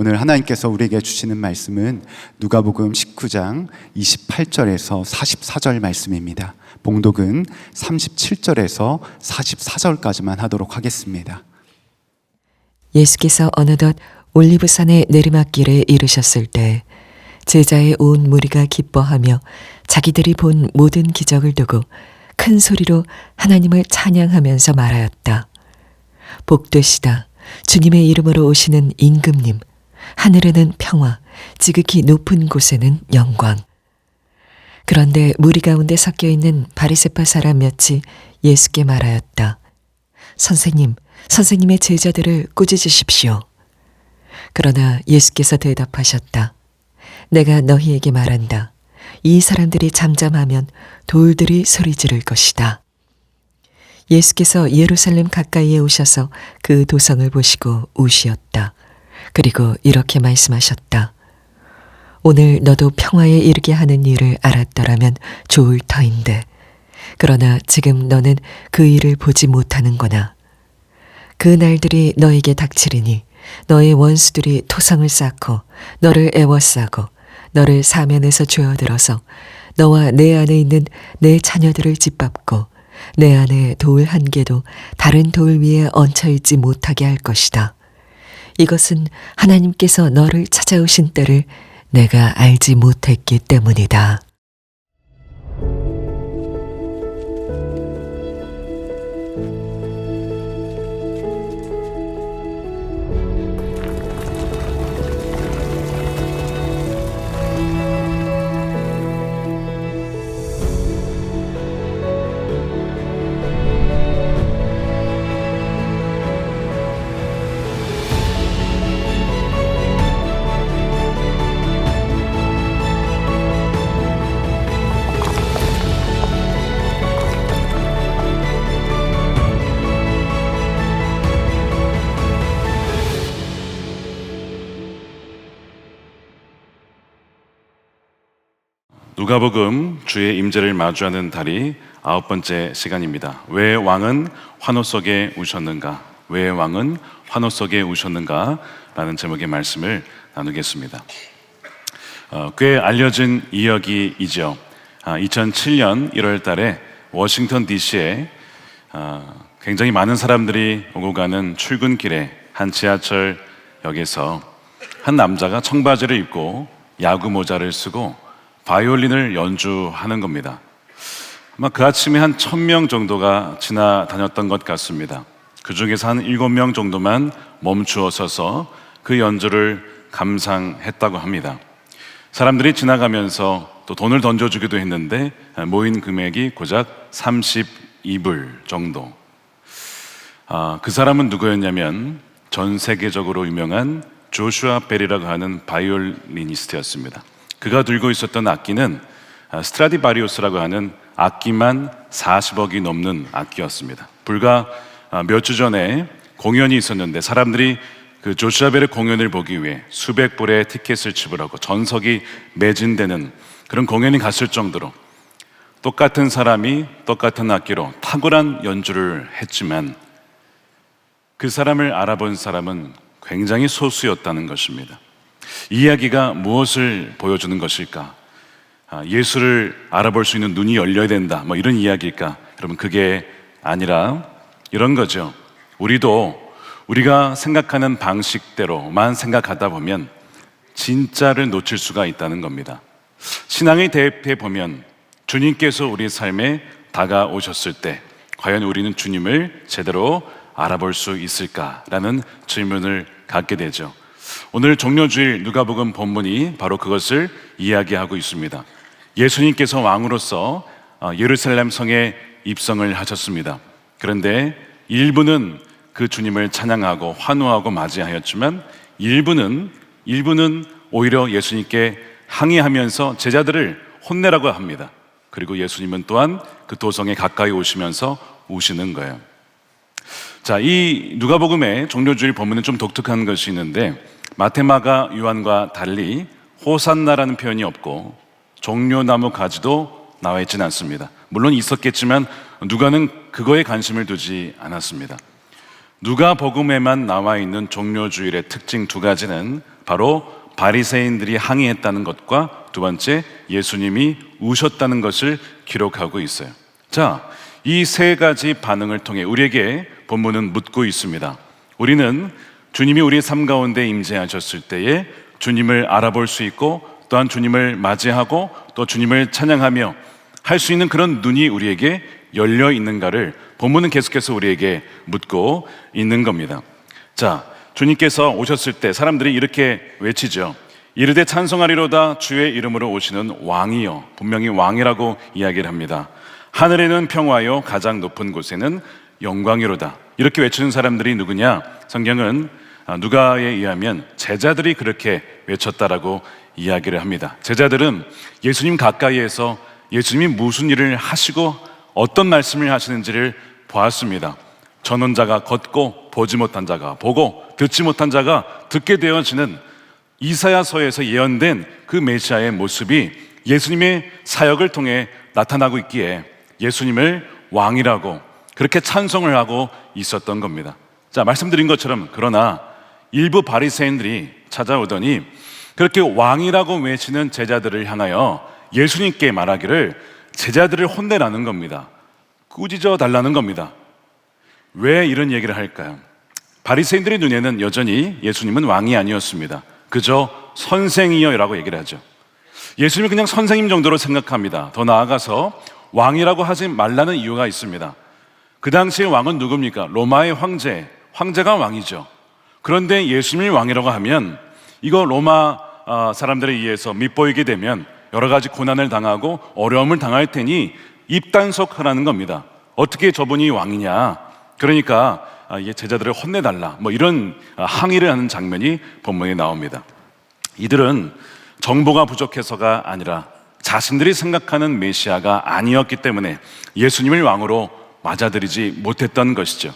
오늘 하나님께서 우리에게 주시는 말씀은 누가복음 19장 28절에서 44절 말씀입니다. 봉독은 37절에서 44절까지만 하도록 하겠습니다. 예수께서 어느덧 올리브산의 내리막길에 이르셨을 때 제자의 온 무리가 기뻐하며 자기들이 본 모든 기적을 두고 큰 소리로 하나님을 찬양하면서 말하였다. 복되시다. 주님의 이름으로 오시는 임금님. 하늘에는 평화, 지극히 높은 곳에는 영광. 그런데 무리 가운데 섞여 있는 바리새파 사람 몇이 예수께 말하였다. 선생님, 선생님의 제자들을 꾸짖으십시오. 그러나 예수께서 대답하셨다. 내가 너희에게 말한다. 이 사람들이 잠잠하면 돌들이 소리 지를 것이다. 예수께서 예루살렘 가까이에 오셔서 그 도성을 보시고 우시었다. 그리고 이렇게 말씀하셨다. 오늘 너도 평화에 이르게 하는 일을 알았더라면 좋을 터인데 그러나 지금 너는 그 일을 보지 못하는구나. 그 날들이 너에게 닥치리니 너의 원수들이 토성을 쌓고 너를 애워싸고 너를 사면에서 죄어들어서 너와 내 안에 있는 내 자녀들을 짓밟고 내 안에 돌 한 개도 다른 돌 위에 얹혀있지 못하게 할 것이다. 이것은 하나님께서 너를 찾아오신 때를 내가 알지 못했기 때문이다. 누가복음 주의 임재를 마주하는 달이 9번째 시간입니다. 왜 왕은 환호 속에 우셨는가? 왜 왕은 환호 속에 우셨는가? 라는 제목의 말씀을 나누겠습니다. 꽤 알려진 이야기이죠. 2007년 1월 달에 워싱턴 DC에 굉장히 많은 사람들이 오고 가는 출근길에 한 지하철역에서 한 남자가 청바지를 입고 야구 모자를 쓰고 바이올린을 연주하는 겁니다. 아마 그 아침에 한 1000명 정도가 지나다녔던 것 같습니다. 그 중에서 한 7명 정도만 멈추어 서서 그 연주를 감상했다고 합니다. 사람들이 지나가면서 또 돈을 던져주기도 했는데 모인 금액이 고작 32불 정도. 그 사람은 누구였냐면 전 세계적으로 유명한 조슈아 벨이라고 하는 바이올리니스트였습니다. 그가 들고 있었던 악기는 스트라디바리우스라고 하는 악기만 40억이 넘는 악기였습니다. 불과 몇 주 전에 공연이 있었는데 사람들이 그 조슈아 벨의 공연을 보기 위해 수백 불의 티켓을 지불하고 전석이 매진되는 그런 공연이 갔을 정도로 똑같은 사람이 똑같은 악기로 탁월한 연주를 했지만 그 사람을 알아본 사람은 굉장히 소수였다는 것입니다. 이 이야기가 무엇을 보여주는 것일까? 예수를 알아볼 수 있는 눈이 열려야 된다, 이런 이야기일까? 여러분, 그게 아니라 이런 거죠. 우리가 생각하는 방식대로만 생각하다 보면 진짜를 놓칠 수가 있다는 겁니다. 신앙의 대입해 보면 주님께서 우리 삶에 다가오셨을 때 과연 우리는 주님을 제대로 알아볼 수 있을까라는 질문을 갖게 되죠. 오늘 종료주일 누가복음 본문이 바로 그것을 이야기하고 있습니다. 예수님께서 왕으로서 예루살렘 성에 입성을 하셨습니다. 그런데 일부는 그 주님을 찬양하고 환호하고 맞이하였지만 일부는 오히려 예수님께 항의하면서 제자들을 혼내라고 합니다. 그리고 예수님은 또한 그 도성에 가까이 오시면서 우시는 거예요. 자, 이 누가복음의 종료주일 본문은 좀 독특한 것이 있는데 마테마가 요한과 달리 호산나라는 표현이 없고 종려나무 가지도 나와 있지는 않습니다. 물론 있었겠지만 누가는 그거에 관심을 두지 않았습니다. 누가복음에만 나와 있는 종료주일의 특징 두 가지는 바로 바리새인들이 항의했다는 것과 두 번째, 예수님이 우셨다는 것을 기록하고 있어요. 자, 이 세 가지 반응을 통해 우리에게 본문은 묻고 있습니다. 우리는 주님이 우리의 삶 가운데 임재하셨을 때에 주님을 알아볼 수 있고 또한 주님을 맞이하고 또 주님을 찬양하며 할 수 있는 그런 눈이 우리에게 열려 있는가를 본문은 계속해서 우리에게 묻고 있는 겁니다. 자, 주님께서 오셨을 때 사람들이 이렇게 외치죠. 이르되 찬송하리로다 주의 이름으로 오시는 왕이요. 분명히 왕이라고 이야기를 합니다. 하늘에는 평화요 가장 높은 곳에는 영광이로다. 이렇게 외치는 사람들이 누구냐? 성경은 누가에 의하면 제자들이 그렇게 외쳤다라고 이야기를 합니다. 제자들은 예수님 가까이에서 예수님이 무슨 일을 하시고 어떤 말씀을 하시는지를 보았습니다. 전원자가 걷고 보지 못한 자가 보고 듣지 못한 자가 듣게 되어지는 이사야서에서 예언된 그 메시아의 모습이 예수님의 사역을 통해 나타나고 있기에 예수님을 왕이라고 그렇게 찬송을 하고 있었던 겁니다. 자, 말씀드린 것처럼 그러나 일부 바리새인들이 찾아오더니 그렇게 왕이라고 외치는 제자들을 향하여 예수님께 말하기를 제자들을 혼내라는 겁니다. 꾸짖어 달라는 겁니다. 왜 이런 얘기를 할까요? 바리새인들의 눈에는 여전히 예수님은 왕이 아니었습니다. 그저 선생이여라고 얘기를 하죠. 예수님을 그냥 선생님 정도로 생각합니다. 더 나아가서 왕이라고 하지 말라는 이유가 있습니다. 그 당시의 왕은 누굽니까? 로마의 황제가 왕이죠. 그런데 예수님을 왕이라고 하면 이거 로마 사람들에 의해서 밑보이게 되면 여러 가지 고난을 당하고 어려움을 당할 테니 입단속하라는 겁니다. 어떻게 저분이 왕이냐? 그러니까 제자들을 혼내달라, 뭐 이런 항의를 하는 장면이 본문에 나옵니다. 이들은 정보가 부족해서가 아니라 자신들이 생각하는 메시아가 아니었기 때문에 예수님을 왕으로 맞아들이지 못했던 것이죠.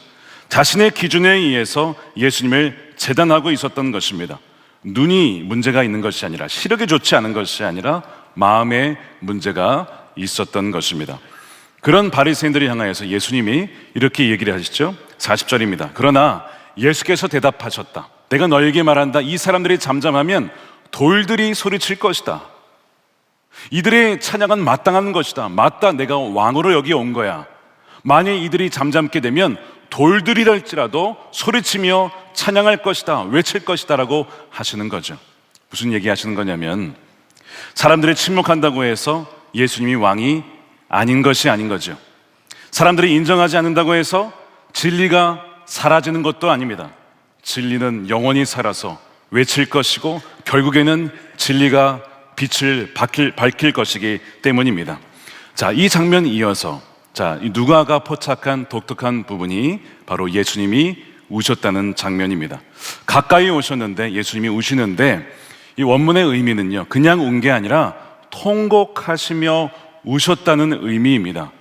자신의 기준에 의해서 예수님을 재단하고 있었던 것입니다. 눈이 문제가 있는 것이 아니라, 시력이 좋지 않은 것이 아니라 마음에 문제가 있었던 것입니다. 그런 바리새인들을 향하여서 예수님이 이렇게 얘기를 하시죠. 40절입니다. 그러나 예수께서 대답하셨다. 내가 너에게 말한다. 이 사람들이 잠잠하면 돌들이 소리칠 것이다. 이들의 찬양은 마땅한 것이다. 맞다, 내가 왕으로 여기 온 거야. 만약 이들이 잠잠게 되면 돌들이랄지라도 소리치며 찬양할 것이다, 외칠 것이다 라고 하시는 거죠. 무슨 얘기 하시는 거냐면 사람들이 침묵한다고 해서 예수님이 왕이 아닌 것이 아닌 거죠. 사람들이 인정하지 않는다고 해서 진리가 사라지는 것도 아닙니다. 진리는 영원히 살아서 외칠 것이고 결국에는 진리가 빛을 밝힐 것이기 때문입니다. 자, 이 장면 이어서 이 누가가 포착한 독특한 부분이 바로 예수님이 우셨다는 장면입니다. 가까이 오셨는데 예수님이 우시는데 이 원문의 의미는요, 그냥 운 게 아니라 통곡하시며 우셨다는 의미입니다.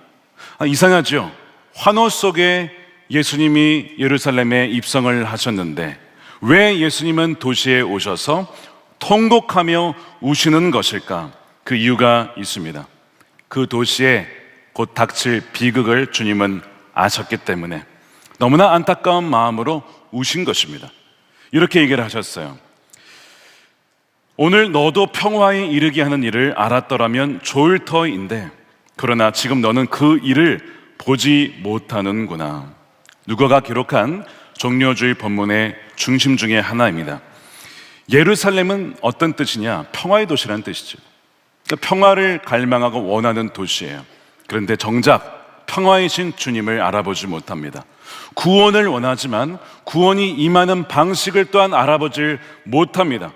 이상하죠? 환호 속에 예수님이 예루살렘에 입성을 하셨는데 왜 예수님은 도시에 오셔서 통곡하며 우시는 것일까? 그 이유가 있습니다. 그 도시에 곧 닥칠 비극을 주님은 아셨기 때문에 너무나 안타까운 마음으로 우신 것입니다. 이렇게 얘기를 하셨어요. 오늘 너도 평화에 이르게 하는 일을 알았더라면 좋을 터인데 그러나 지금 너는 그 일을 보지 못하는구나. 누가가 기록한 종려주의 본문의 중심 중에 하나입니다. 예루살렘은 어떤 뜻이냐? 평화의 도시라는 뜻이죠. 그러니까 평화를 갈망하고 원하는 도시예요. 그런데 정작 평화이신 주님을 알아보지 못합니다. 구원을 원하지만 구원이 임하는 방식을 또한 알아보질 못합니다.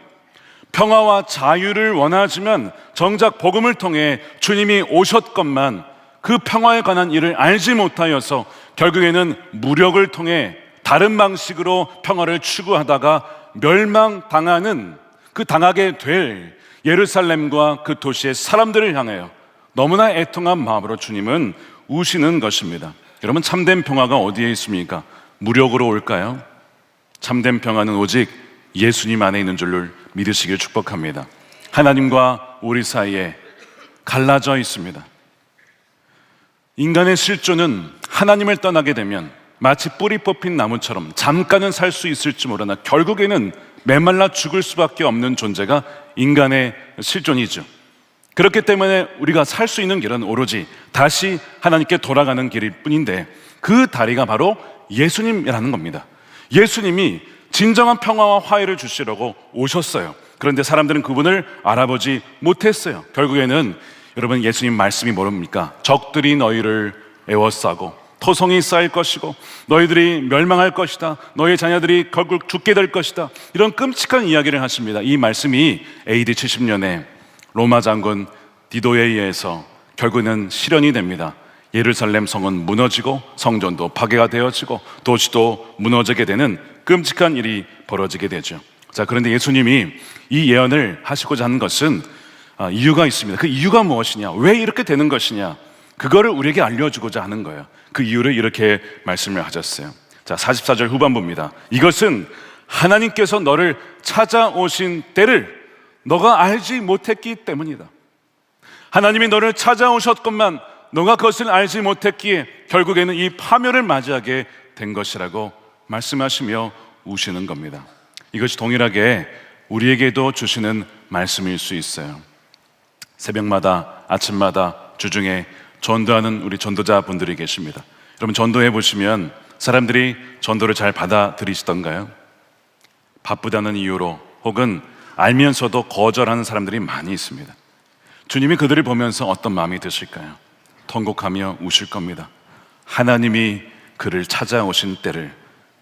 평화와 자유를 원하지만 정작 복음을 통해 주님이 오셨건만 그 평화에 관한 일을 알지 못하여서 결국에는 무력을 통해 다른 방식으로 평화를 추구하다가 멸망당하는, 그 당하게 될 예루살렘과 그 도시의 사람들을 향하여 너무나 애통한 마음으로 주님은 우시는 것입니다. 여러분, 참된 평화가 어디에 있습니까? 무력으로 올까요? 참된 평화는 오직 예수님 안에 있는 줄로 믿으시길 축복합니다. 하나님과 우리 사이에 갈라져 있습니다. 인간의 실존은 하나님을 떠나게 되면 마치 뿌리 뽑힌 나무처럼 잠깐은 살 수 있을지 모르나 결국에는 메말라 죽을 수밖에 없는 존재가 인간의 실존이죠. 그렇기 때문에 우리가 살 수 있는 길은 오로지 다시 하나님께 돌아가는 길일 뿐인데, 그 다리가 바로 예수님이라는 겁니다. 예수님이 진정한 평화와 화해를 주시려고 오셨어요. 그런데 사람들은 그분을 알아보지 못했어요. 결국에는 여러분, 예수님 말씀이 뭐랍니까? 적들이 너희를 에워싸고 토성이 쌓일 것이고 너희들이 멸망할 것이다, 너희 자녀들이 결국 죽게 될 것이다, 이런 끔찍한 이야기를 하십니다. 이 말씀이 AD 70년에 로마 장군 디도에 의해서 결국은 실현이 됩니다. 예루살렘 성은 무너지고 성전도 파괴가 되어지고 도시도 무너지게 되는 끔찍한 일이 벌어지게 되죠. 자, 그런데 예수님이 이 예언을 하시고자 하는 것은 이유가 있습니다. 그 이유가 무엇이냐, 왜 이렇게 되는 것이냐, 그거를 우리에게 알려주고자 하는 거예요. 그 이유를 이렇게 말씀을 하셨어요. 자, 44절 후반부입니다. 이것은 하나님께서 너를 찾아오신 때를 너가 알지 못했기 때문이다. 하나님이 너를 찾아오셨건만 너가 그것을 알지 못했기에 결국에는 이 파멸을 맞이하게 된 것이라고 말씀하시며 우시는 겁니다. 이것이 동일하게 우리에게도 주시는 말씀일 수 있어요. 새벽마다, 아침마다, 주중에 전도하는 우리 전도자분들이 계십니다. 여러분, 전도해 보시면 사람들이 전도를 잘 받아들이시던가요? 바쁘다는 이유로 혹은 알면서도 거절하는 사람들이 많이 있습니다. 주님이 그들을 보면서 어떤 마음이 드실까요? 통곡하며 우실 겁니다. 하나님이 그를 찾아오신 때를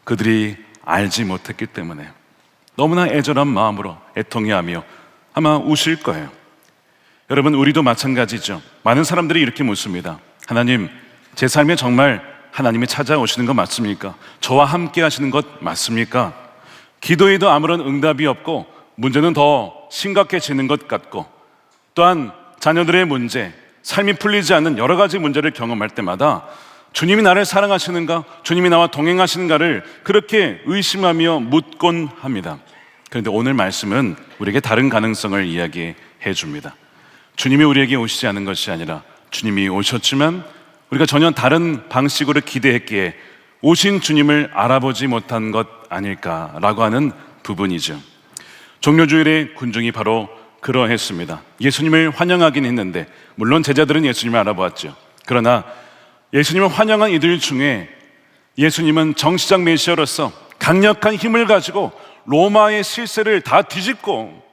그들이 알지 못했기 때문에 너무나 애절한 마음으로 애통해하며 아마 우실 거예요. 여러분, 우리도 마찬가지죠. 많은 사람들이 이렇게 묻습니다. 하나님, 제 삶에 정말 하나님이 찾아오시는 것 맞습니까? 저와 함께 하시는 것 맞습니까? 기도에도 아무런 응답이 없고 문제는 더 심각해지는 것 같고, 또한 자녀들의 문제, 삶이 풀리지 않는 여러 가지 문제를 경험할 때마다 주님이 나를 사랑하시는가, 주님이 나와 동행하시는가를 그렇게 의심하며 묻곤 합니다. 그런데 오늘 말씀은 우리에게 다른 가능성을 이야기해 줍니다. 주님이 우리에게 오시지 않은 것이 아니라 주님이 오셨지만 우리가 전혀 다른 방식으로 기대했기에 오신 주님을 알아보지 못한 것 아닐까라고 하는 부분이죠. 종료주일의 군중이 바로 그러했습니다. 예수님을 환영하긴 했는데, 물론 제자들은 예수님을 알아보았죠. 그러나 예수님을 환영한 이들 중에 예수님은 정치적 메시아로서 강력한 힘을 가지고 로마의 실세를 다 뒤집고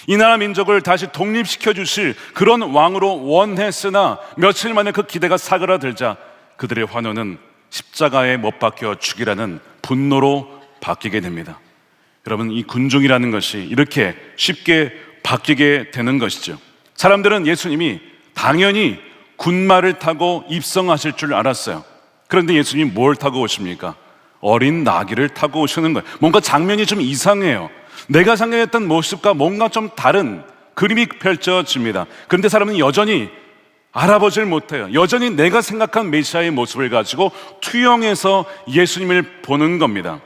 이 나라 민족을 다시 독립시켜 주실 그런 왕으로 원했으나 며칠 만에 그 기대가 사그라들자 그들의 환호는 십자가에 못 박혀 죽이라는 분노로 바뀌게 됩니다. 여러분, 이 군중이라는 것이 이렇게 쉽게 바뀌게 되는 것이죠. 사람들은 예수님이 당연히 군마를 타고 입성하실 줄 알았어요. 그런데 예수님이 뭘 타고 오십니까? 어린 나귀를 타고 오시는 거예요. 뭔가 장면이 좀 이상해요. 내가 생각했던 모습과 뭔가 좀 다른 그림이 펼쳐집니다. 그런데 사람은 여전히 알아보질 못해요. 여전히 내가 생각한 메시아의 모습을 가지고 투영해서 예수님을 보는 겁니다.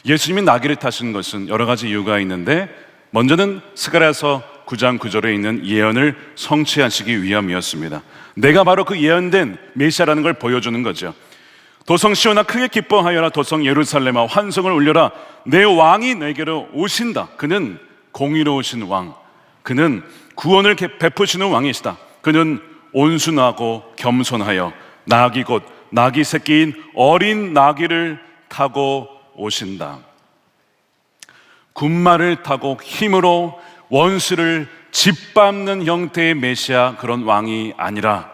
예수님이 나귀를 타신 것은 여러 가지 이유가 있는데, 먼저는 스가랴서 9장 9절에 있는 예언을 성취하시기 위함이었습니다. 내가 바로 그 예언된 메시아라는 걸 보여주는 거죠. 도성 시온아 크게 기뻐하여라, 도성 예루살렘아 환성을 울려라, 내 왕이 내게로 오신다. 그는 공의로우신 왕, 그는 구원을 베푸시는 왕이시다. 그는 온순하고 겸손하여 나귀 곧 나귀 새끼인 어린 나귀를 타고 오신다. 군마를 타고 힘으로 원수를 짓밟는 형태의 메시아, 그런 왕이 아니라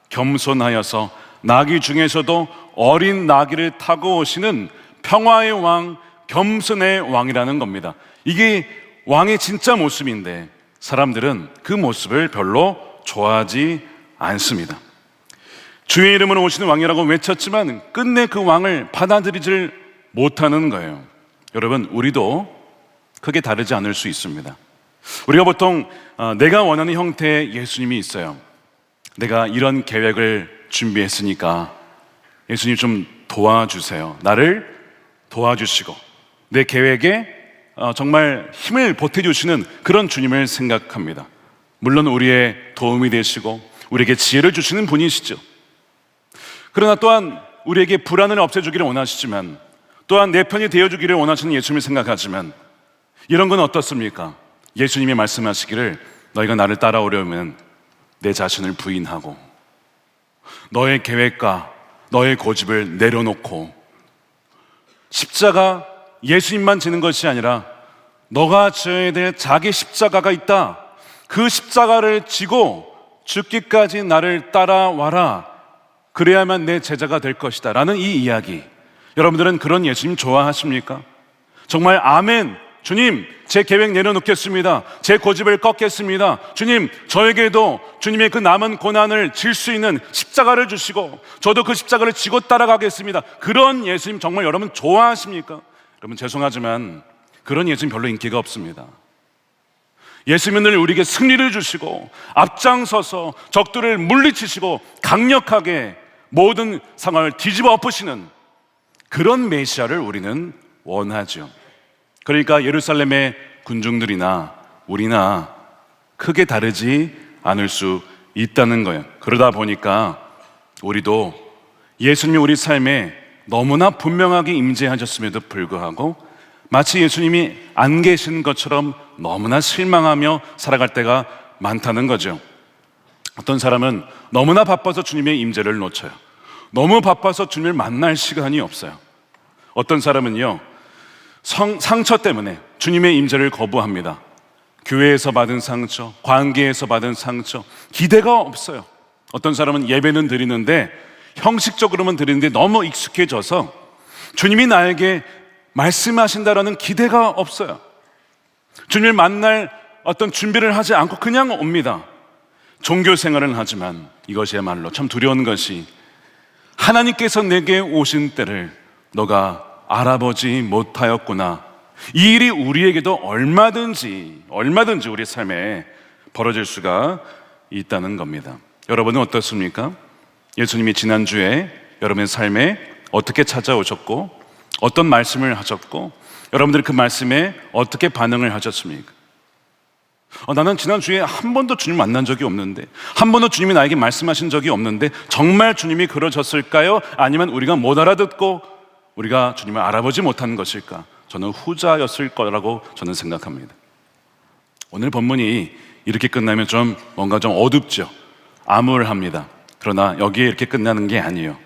겸손하여서 나귀 중에서도 어린 나귀를 타고 오시는 평화의 왕, 겸손의 왕이라는 겁니다. 이게 왕의 진짜 모습인데 사람들은 그 모습을 별로 좋아하지 않습니다. 주의 이름으로 오시는 왕이라고 외쳤지만 끝내 그 왕을 받아들이질 못하는 거예요. 여러분, 우리도 크게 다르지 않을 수 있습니다. 우리가 보통 내가 원하는 형태의 예수님이 있어요. 내가 이런 계획을 준비했으니까 예수님 좀 도와주세요. 나를 도와주시고 내 계획에 정말 힘을 보태주시는 그런 주님을 생각합니다. 물론 우리의 도움이 되시고 우리에게 지혜를 주시는 분이시죠. 그러나 또한 우리에게 불안을 없애주기를 원하시지만, 또한 내 편이 되어주기를 원하시는 예수님을 생각하지만, 이런 건 어떻습니까? 예수님이 말씀하시기를 너희가 나를 따라오려면 내 자신을 부인하고 너의 계획과 너의 고집을 내려놓고 십자가 예수님만 지는 것이 아니라 너가 져야 될 자기 십자가가 있다. 그 십자가를 지고 죽기까지 나를 따라와라. 그래야만 내 제자가 될 것이다 라는 이 이야기, 여러분들은 그런 예수님 좋아하십니까? 정말 아멘, 주님 제 계획 내려놓겠습니다. 제 고집을 꺾겠습니다. 주님 저에게도 주님의 그 남은 고난을 질 수 있는 십자가를 주시고 저도 그 십자가를 지고 따라가겠습니다. 그런 예수님 정말 여러분 좋아하십니까? 여러분 죄송하지만 그런 예수님 별로 인기가 없습니다. 예수님은 늘 우리에게 승리를 주시고 앞장서서 적들을 물리치시고 강력하게 모든 상황을 뒤집어 엎으시는 그런 메시아를 우리는 원하죠. 그러니까 예루살렘의 군중들이나 우리나 크게 다르지 않을 수 있다는 거예요. 그러다 보니까 우리도 예수님이 우리 삶에 너무나 분명하게 임재하셨음에도 불구하고 마치 예수님이 안 계신 것처럼 너무나 실망하며 살아갈 때가 많다는 거죠. 어떤 사람은 너무나 바빠서 주님의 임재를 놓쳐요. 너무 바빠서 주님을 만날 시간이 없어요. 어떤 사람은요, 상처 때문에 주님의 임재를 거부합니다. 교회에서 받은 상처, 관계에서 받은 상처, 기대가 없어요. 어떤 사람은 예배는 드리는데 형식적으로만 드리는데 너무 익숙해져서 주님이 나에게 말씀하신다라는 기대가 없어요. 주님을 만날 어떤 준비를 하지 않고 그냥 옵니다. 종교 생활은 하지만 이것이야말로 참 두려운 것이 하나님께서 내게 오신 때를 너가 알아보지 못하였구나. 이 일이 우리에게도 얼마든지 우리 삶에 벌어질 수가 있다는 겁니다. 여러분은 어떻습니까? 예수님이 지난주에 여러분의 삶에 어떻게 찾아오셨고 어떤 말씀을 하셨고 여러분들이 그 말씀에 어떻게 반응을 하셨습니까? 나는 지난주에 한 번도 주님 만난 적이 없는데, 한 번도 주님이 나에게 말씀하신 적이 없는데 정말 주님이 그러셨을까요? 아니면 우리가 못 알아듣고 우리가 주님을 알아보지 못하는 것일까? 저는 후자였을 거라고 저는 생각합니다. 오늘 본문이 이렇게 끝나면 좀 뭔가 좀 어둡죠. 암울합니다. 그러나 여기에 이렇게 끝나는 게 아니에요.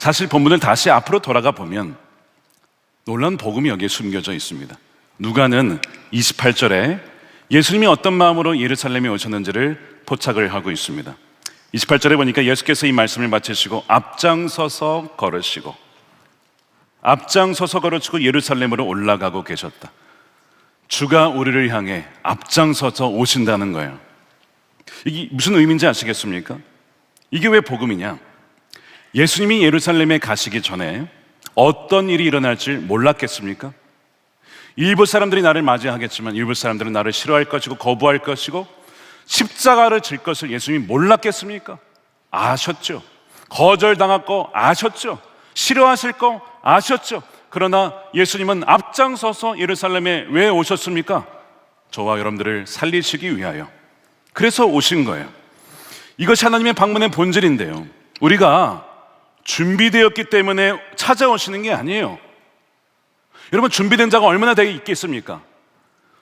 사실 본문을 다시 앞으로 돌아가 보면 놀라운 복음이 여기에 숨겨져 있습니다. 누가는 28절에 예수님이 어떤 마음으로 예루살렘에 오셨는지를 포착을 하고 있습니다. 28절에 보니까 예수께서 이 말씀을 마치시고 앞장서서 걸으시고 예루살렘으로 올라가고 계셨다. 주가 우리를 향해 앞장서서 오신다는 거예요. 이게 무슨 의미인지 아시겠습니까? 이게 왜 복음이냐? 예수님이 예루살렘에 가시기 전에 어떤 일이 일어날지 몰랐겠습니까? 일부 사람들이 나를 맞이하겠지만 일부 사람들은 나를 싫어할 것이고 거부할 것이고 십자가를 질 것을 예수님이 몰랐겠습니까? 아셨죠. 거절당할 거 아셨죠. 싫어하실 거 아셨죠. 그러나 예수님은 앞장서서 예루살렘에 왜 오셨습니까? 저와 여러분들을 살리시기 위하여. 그래서 오신 거예요. 이것이 하나님의 방문의 본질인데요, 우리가 준비되었기 때문에 찾아오시는 게 아니에요. 여러분, 준비된 자가 얼마나 되게 있겠습니까?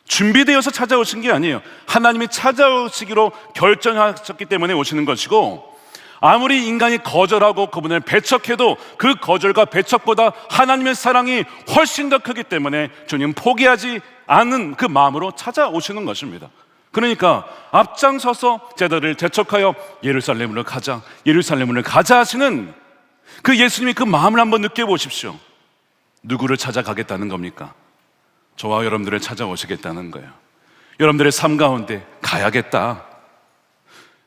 준비되어서 찾아오신 게 아니에요. 하나님이 찾아오시기로 결정하셨기 때문에 오시는 것이고, 아무리 인간이 거절하고 그분을 배척해도 그 거절과 배척보다 하나님의 사랑이 훨씬 더 크기 때문에 주님 포기하지 않는 그 마음으로 찾아오시는 것입니다. 그러니까 앞장서서 제자들을 재촉하여 예루살렘으로 가자 하시는 그 예수님이 그 마음을 한번 느껴보십시오. 누구를 찾아가겠다는 겁니까? 저와 여러분들을 찾아오시겠다는 거예요. 여러분들의 삶 가운데 가야겠다.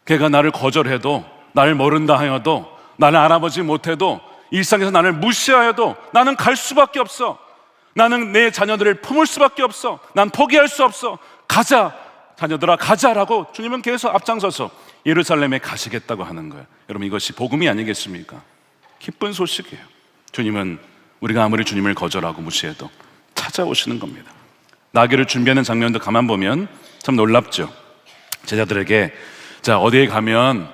걔가 나를 거절해도, 나를 모른다 하여도, 나를 알아보지 못해도, 일상에서 나를 무시하여도 나는 갈 수밖에 없어. 나는 내 자녀들을 품을 수밖에 없어. 난 포기할 수 없어. 가자, 자녀들아 가자라고 주님은 계속 앞장서서 예루살렘에 가시겠다고 하는 거예요. 여러분, 이것이 복음이 아니겠습니까? 기쁜 소식이에요. 주님은 우리가 아무리 주님을 거절하고 무시해도 찾아오시는 겁니다. 나귀를 준비하는 장면도 가만 보면 참 놀랍죠. 제자들에게 자, 어디에 가면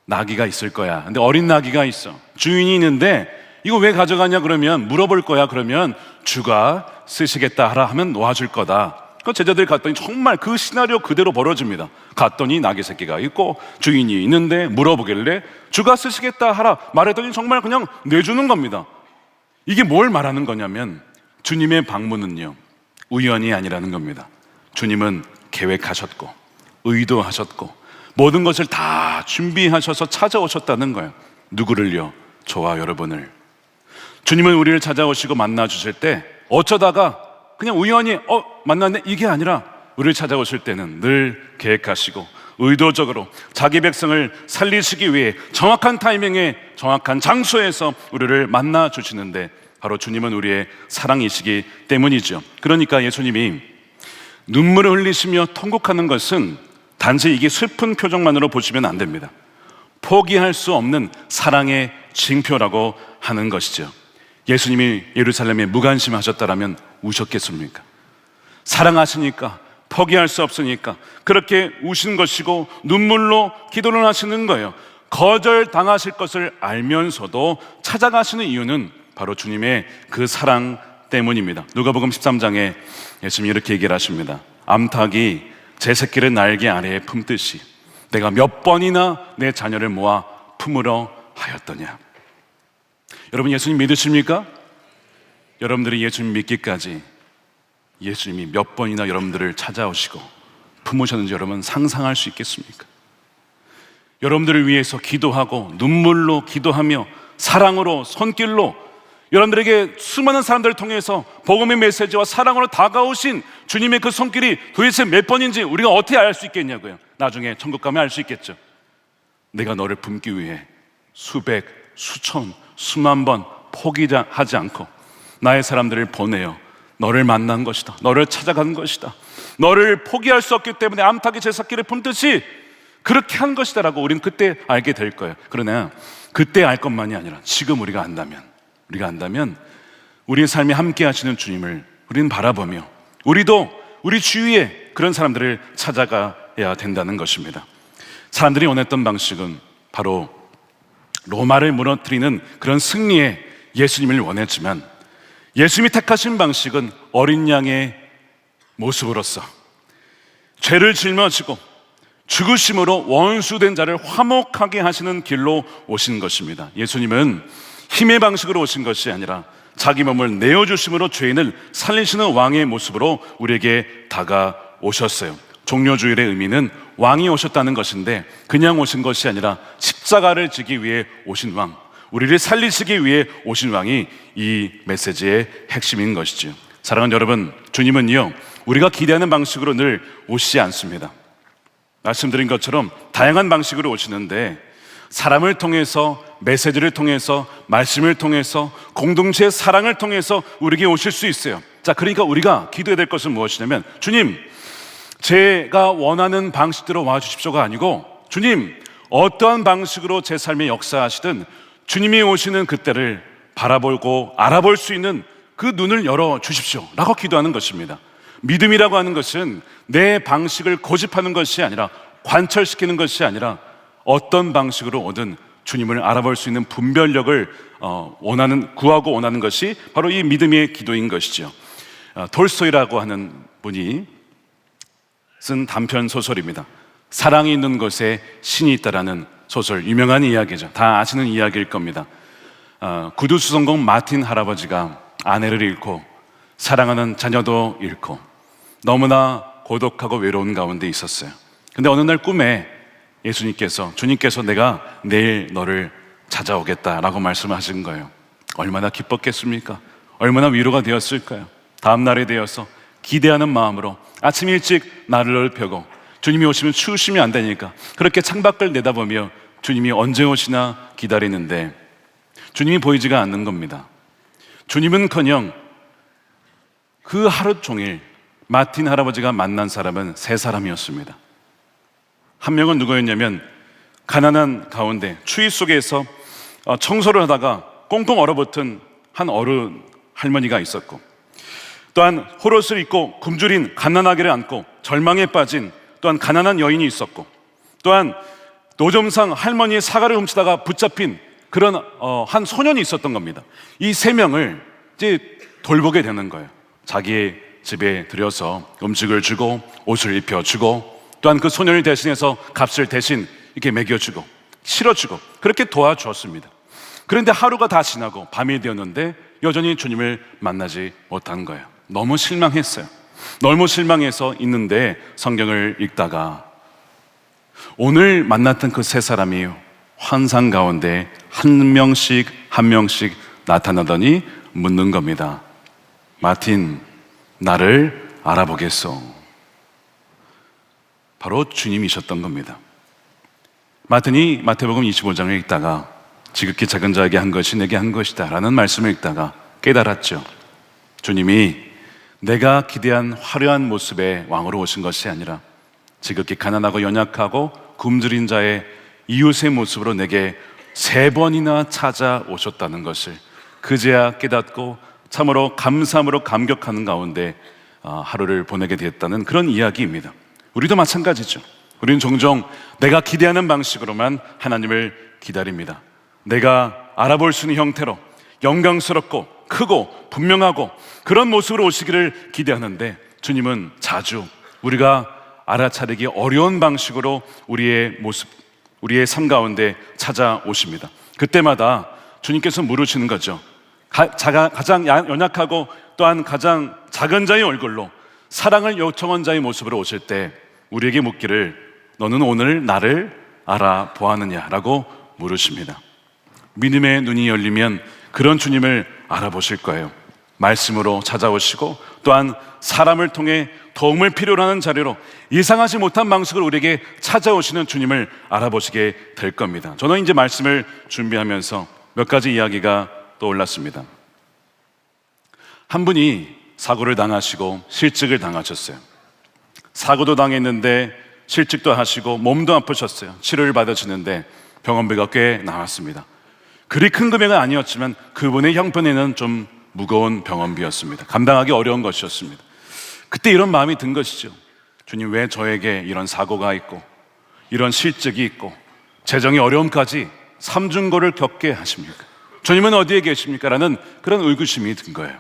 나귀가 있을 거야. 근데 어린 나귀가 있어. 주인이 있는데 이거 왜 가져가냐 그러면 물어볼 거야. 그러면 주가 쓰시겠다 하라 하면 놓아줄 거다. 그 제자들이 갔더니 정말 그 시나리오 그대로 벌어집니다. 갔더니 나귀 새끼가 있고 주인이 있는데 물어보길래 주가 쓰시겠다 하라 말했더니 정말 그냥 내주는 겁니다. 이게 뭘 말하는 거냐면 주님의 방문은요, 우연이 아니라는 겁니다. 주님은 계획하셨고 의도하셨고 모든 것을 다 준비하셔서 찾아오셨다는 거예요. 누구를요? 저와 여러분을. 주님은 우리를 찾아오시고 만나주실 때 어쩌다가 그냥 우연히 만났네 이게 아니라 우리를 찾아오실 때는 늘 계획하시고 의도적으로 자기 백성을 살리시기 위해 정확한 타이밍에 정확한 장소에서 우리를 만나 주시는데 바로 주님은 우리의 사랑이시기 때문이죠. 그러니까 예수님이 눈물을 흘리시며 통곡하는 것은 단지 이게 슬픈 표정만으로 보시면 안 됩니다. 포기할 수 없는 사랑의 징표라고 하는 것이죠. 예수님이 예루살렘에 무관심하셨다라면 우셨겠습니까? 사랑하시니까 포기할 수 없으니까 그렇게 우시는 것이고 눈물로 기도를 하시는 거예요. 거절당하실 것을 알면서도 찾아가시는 이유는 바로 주님의 그 사랑 때문입니다. 누가복음 13장에 예수님이 이렇게 얘기를 하십니다. 암탉이 제 새끼를 날개 아래에 품듯이 내가 몇 번이나 내 자녀를 모아 품으러 하였더냐. 여러분 예수님 믿으십니까? 여러분들이 예수님 믿기까지 예수님이 몇 번이나 여러분들을 찾아오시고 품으셨는지 여러분 상상할 수 있겠습니까? 여러분들을 위해서 기도하고 눈물로 기도하며 사랑으로 손길로 여러분들에게 수많은 사람들을 통해서 복음의 메시지와 사랑으로 다가오신 주님의 그 손길이 도대체 몇 번인지 우리가 어떻게 알 수 있겠냐고요. 나중에 천국 가면 알 수 있겠죠. 내가 너를 품기 위해 수백, 수천, 수만 번 포기하지 않고 나의 사람들을 보내어 너를 만난 것이다. 너를 찾아간 것이다. 너를 포기할 수 없기 때문에 암탉이 제 새끼를 품듯이 그렇게 한 것이다 라고 우리는 그때 알게 될 거예요. 그러나 그때 알 것만이 아니라 지금 우리가 안다면 우리의 삶에 함께 하시는 주님을 우리는 바라보며 우리도 우리 주위에 그런 사람들을 찾아가야 된다는 것입니다. 사람들이 원했던 방식은 바로 로마를 무너뜨리는 그런 승리의 예수님을 원했지만 예수님이 택하신 방식은 어린 양의 모습으로서 죄를 짊어지고 죽으심으로 원수된 자를 화목하게 하시는 길로 오신 것입니다. 예수님은 힘의 방식으로 오신 것이 아니라 자기 몸을 내어주심으로 죄인을 살리시는 왕의 모습으로 우리에게 다가오셨어요. 종려주일의 의미는 왕이 오셨다는 것인데 그냥 오신 것이 아니라 십자가를 지기 위해 오신 왕, 우리를 살리시기 위해 오신 왕이 이 메시지의 핵심인 것이죠. 사랑하는 여러분, 주님은요 우리가 기대하는 방식으로 늘 오시지 않습니다. 말씀드린 것처럼 다양한 방식으로 오시는데 사람을 통해서, 메시지를 통해서, 말씀을 통해서, 공동체의 사랑을 통해서 우리에게 오실 수 있어요. 자, 그러니까 우리가 기도해야 될 것은 무엇이냐면 주님, 제가 원하는 방식대로 와주십시오가 아니고 주님, 어떠한 방식으로 제 삶에 역사하시든 주님이 오시는 그때를 바라보고 알아볼 수 있는 그 눈을 열어주십시오 라고 기도하는 것입니다. 믿음이라고 하는 것은 내 방식을 고집하는 것이 아니라 관철시키는 것이 아니라 어떤 방식으로 오든 주님을 알아볼 수 있는 분별력을 구하고 원하는 것이 바로 이 믿음의 기도인 것이죠. 톨스토이라고 하는 분이 쓴 단편 소설입니다. 사랑이 있는 곳에 신이 있다라는 소설, 유명한 이야기죠. 다 아시는 이야기일 겁니다. 구두수성공 마틴 할아버지가 아내를 잃고 사랑하는 자녀도 잃고 너무나 고독하고 외로운 가운데 있었어요. 근데 어느 날 꿈에 주님께서 내가 내일 너를 찾아오겠다라고 말씀하신 거예요. 얼마나 기뻤겠습니까? 얼마나 위로가 되었을까요? 다음 날이 되어서 기대하는 마음으로 아침 일찍 나를 펴고 주님이 오시면 추우시면 안 되니까 그렇게 창밖을 내다보며 주님이 언제 오시나 기다리는데 주님이 보이지가 않는 겁니다. 주님은커녕 그 하루 종일 마틴 할아버지가 만난 사람은 세 사람이었습니다. 한 명은 누구였냐면 가난한 가운데 추위 속에서 청소를 하다가 꽁꽁 얼어붙은 한 어른 할머니가 있었고, 또한 홀옷을 입고 굶주린 갓난아기를 안고 절망에 빠진 또한 가난한 여인이 있었고, 또한 노점상 할머니의 사과를 훔치다가 붙잡힌 그런 한 소년이 있었던 겁니다. 이 세 명을 이제 돌보게 되는 거예요. 자기의 집에 들여서 음식을 주고 옷을 입혀주고 또한 그 소년을 대신해서 값을 대신 이렇게 먹여주고 실어주고 그렇게 도와주었습니다. 그런데 하루가 다 지나고 밤이 되었는데 여전히 주님을 만나지 못한 거예요. 너무 실망했어요. 너무 실망해서 있는데 성경을 읽다가 오늘 만났던 그 세 사람이 환상 가운데 한 명씩 나타나더니 묻는 겁니다. 마틴, 나를 알아보겠소? 바로 주님이셨던 겁니다. 마틴이 마태복음 25장을 읽다가 지극히 작은 자에게 한 것이 내게 한 것이다 라는 말씀을 읽다가 깨달았죠. 주님이 내가 기대한 화려한 모습의 왕으로 오신 것이 아니라 지극히 가난하고 연약하고 굶주린 자의 이웃의 모습으로 내게 3번이나 찾아오셨다는 것을 그제야 깨닫고 참으로 감사함으로 감격하는 가운데 하루를 보내게 되었다는 그런 이야기입니다. 우리도 마찬가지죠. 우리는 종종 내가 기대하는 방식으로만 하나님을 기다립니다. 내가 알아볼 수 있는 형태로 영광스럽고 크고 분명하고 그런 모습으로 오시기를 기대하는데 주님은 자주 우리가 알아차리기 어려운 방식으로 우리의 모습, 우리의 삶 가운데 찾아오십니다. 그때마다 주님께서 물으시는 거죠. 가장 연약하고 또한 가장 작은 자의 얼굴로 사랑을 요청한 자의 모습으로 오실 때 우리에게 묻기를 너는 오늘 나를 알아보았느냐라고 물으십니다. 믿음의 눈이 열리면 그런 주님을 알아보실 거예요. 말씀으로 찾아오시고 또한 사람을 통해 도움을 필요로 하는 자리로 예상하지 못한 방식으로 우리에게 찾아오시는 주님을 알아보시게 될 겁니다. 저는 이제 말씀을 준비하면서 몇 가지 이야기가 떠올랐습니다. 한 분이 사고를 당하시고 실직을 당하셨어요. 사고도 당했는데 실직도 하시고 몸도 아프셨어요. 치료를 받으시는데 병원비가 꽤 나왔습니다. 그리 큰 금액은 아니었지만 그분의 형편에는 좀 무거운 병원비였습니다. 감당하기 어려운 것이었습니다. 그때 이런 마음이 든 것이죠. 주님, 왜 저에게 이런 사고가 있고 이런 실직이 있고 재정의 어려움까지 삼중고를 겪게 하십니까? 주님은 어디에 계십니까? 라는 그런 의구심이 든 거예요.